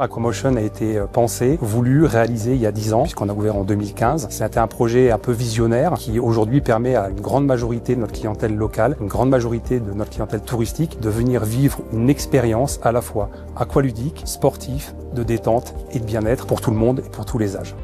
Aquamotion a été pensé, voulu, réalisé il y a 10 ans, puisqu'on a ouvert en 2015. C'était un projet un peu visionnaire qui aujourd'hui permet à une grande majorité de notre clientèle locale, une grande majorité de notre clientèle touristique de venir vivre une expérience à la fois aqualudique, sportive, de détente et de bien-être pour tout le monde et pour tous les âges.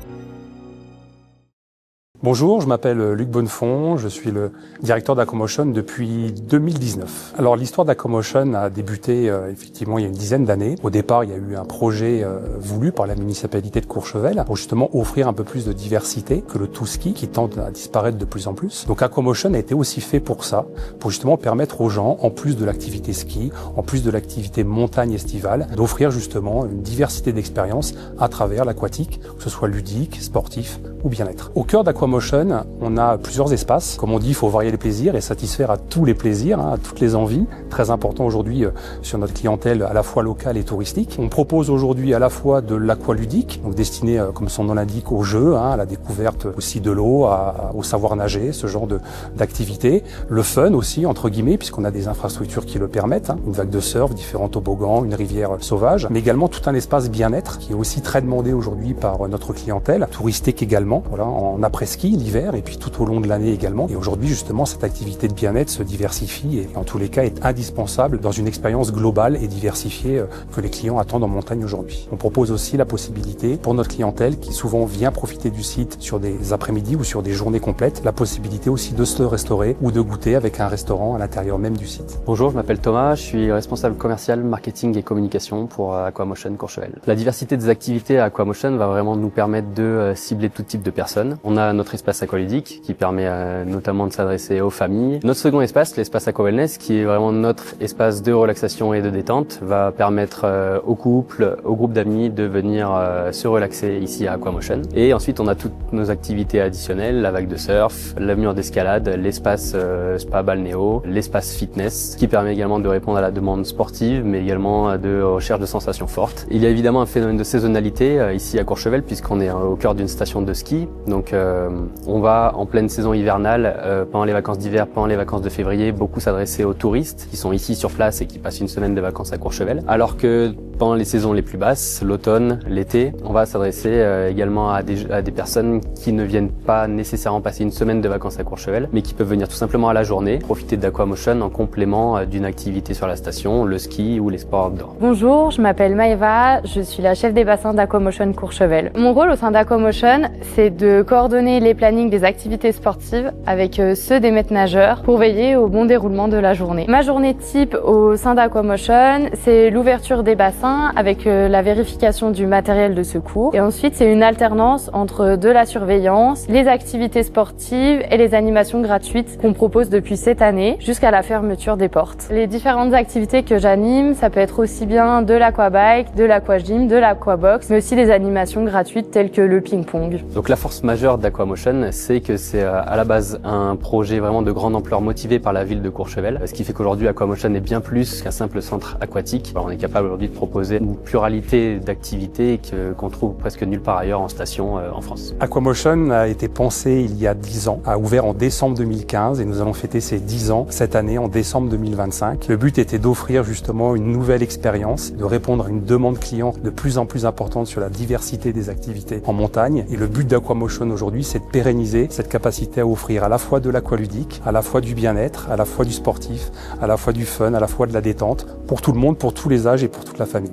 Bonjour, je m'appelle Luc Bonnefond, je suis le directeur d'Aquamotion depuis 2019. Alors l'histoire d'Aquamotion a débuté effectivement il y a une dizaine d'années. Au départ, il y a eu un projet voulu par la municipalité de Courchevel pour justement offrir un peu plus de diversité que le tout-ski qui tend à disparaître de plus en plus. Donc Aquamotion a été aussi fait pour ça, pour justement permettre aux gens, en plus de l'activité ski, en plus de l'activité montagne estivale, d'offrir justement une diversité d'expériences à travers l'aquatique, que ce soit ludique, sportif ou bien-être. Au cœur d'Aquamotion, on a plusieurs espaces. Comme on dit, il faut varier les plaisirs et satisfaire à tous les plaisirs, à toutes les envies. Très important aujourd'hui sur notre clientèle à la fois locale et touristique. On propose aujourd'hui à la fois de l'aqualudique, donc destiné, comme son nom l'indique, au jeu, à la découverte aussi de l'eau, au savoir nager, ce genre d'activité. Le fun aussi, entre guillemets, puisqu'on a des infrastructures qui le permettent, une vague de surf, différents toboggans, une rivière sauvage, mais également tout un espace bien-être qui est aussi très demandé aujourd'hui par notre clientèle, touristique également, voilà, en après-ski l'hiver et puis tout au long de l'année également. Et aujourd'hui, justement, cette activité de bien-être se diversifie et en tous les cas est indispensable dans une expérience globale et diversifiée que les clients attendent en montagne aujourd'hui. On propose aussi la possibilité pour notre clientèle qui souvent vient profiter du site sur des après-midi ou sur des journées complètes, la possibilité aussi de se restaurer ou de goûter avec un restaurant à l'intérieur même du site. Bonjour, je m'appelle Thomas, je suis responsable commercial, marketing et communication pour Aquamotion Courchevel. La diversité des activités à Aquamotion va vraiment nous permettre de cibler tout type de personnes. On a notre espace aqualudique qui permet notamment de s'adresser aux familles. Notre second espace, l'espace Aqua Wellness, qui est vraiment notre espace de relaxation et de détente, va permettre aux couples, aux groupes d'amis de venir se relaxer ici à Aquamotion. Et ensuite, on a toutes nos activités additionnelles, la vague de surf, le mur d'escalade, l'espace spa balnéo, l'espace fitness, qui permet également de répondre à la demande sportive, mais également de recherche de sensations fortes. Il y a évidemment un phénomène de saisonnalité ici à Courchevel, puisqu'on est au cœur d'une station de ski. Donc, on va en pleine saison hivernale, pendant les vacances d'hiver, pendant les vacances de février, beaucoup s'adresser aux touristes qui sont ici sur place et qui passent une semaine de vacances à Courchevel. Alors que pendant les saisons les plus basses, l'automne, l'été, on va s'adresser également à des personnes qui ne viennent pas nécessairement passer une semaine de vacances à Courchevel, mais qui peuvent venir tout simplement à la journée, profiter d'Aquamotion en complément d'une activité sur la station, le ski ou les sports outdoor. Bonjour, je m'appelle Maëva, je suis la chef des bassins d'Aquamotion Courchevel. Mon rôle au sein d'Aquamotion, c'est de coordonner les plannings des activités sportives avec ceux des maîtres nageurs pour veiller au bon déroulement de la journée. Ma journée type au sein d'Aquamotion, c'est l'ouverture des bassins avec la vérification du matériel de secours. Et ensuite, c'est une alternance entre de la surveillance, les activités sportives et les animations gratuites qu'on propose depuis cette année jusqu'à la fermeture des portes. Les différentes activités que j'anime, ça peut être aussi bien de l'aquabike, de l'aquagym, de l'aquabox, mais aussi des animations gratuites telles que le ping-pong. Donc la force majeure d'Aquamotion, c'est que c'est à la base un projet vraiment de grande ampleur motivé par la ville de Courchevel, ce qui fait qu'aujourd'hui Aquamotion est bien plus qu'un simple centre aquatique. Alors, on est capable aujourd'hui de proposer une pluralité d'activités qu'on trouve presque nulle part ailleurs en station en France. Aquamotion a été pensé il y a 10 ans, a ouvert en décembre 2015 et nous allons fêter ces 10 ans cette année en décembre 2025. Le but était d'offrir justement une nouvelle expérience, de répondre à une demande client de plus en plus importante sur la diversité des activités en montagne. Et le but d'Aquamotion aujourd'hui, c'est de pérenniser cette capacité à offrir à la fois de l'aqualudique, à la fois du bien-être, à la fois du sportif, à la fois du fun, à la fois de la détente, pour tout le monde, pour tous les âges et pour toute la famille.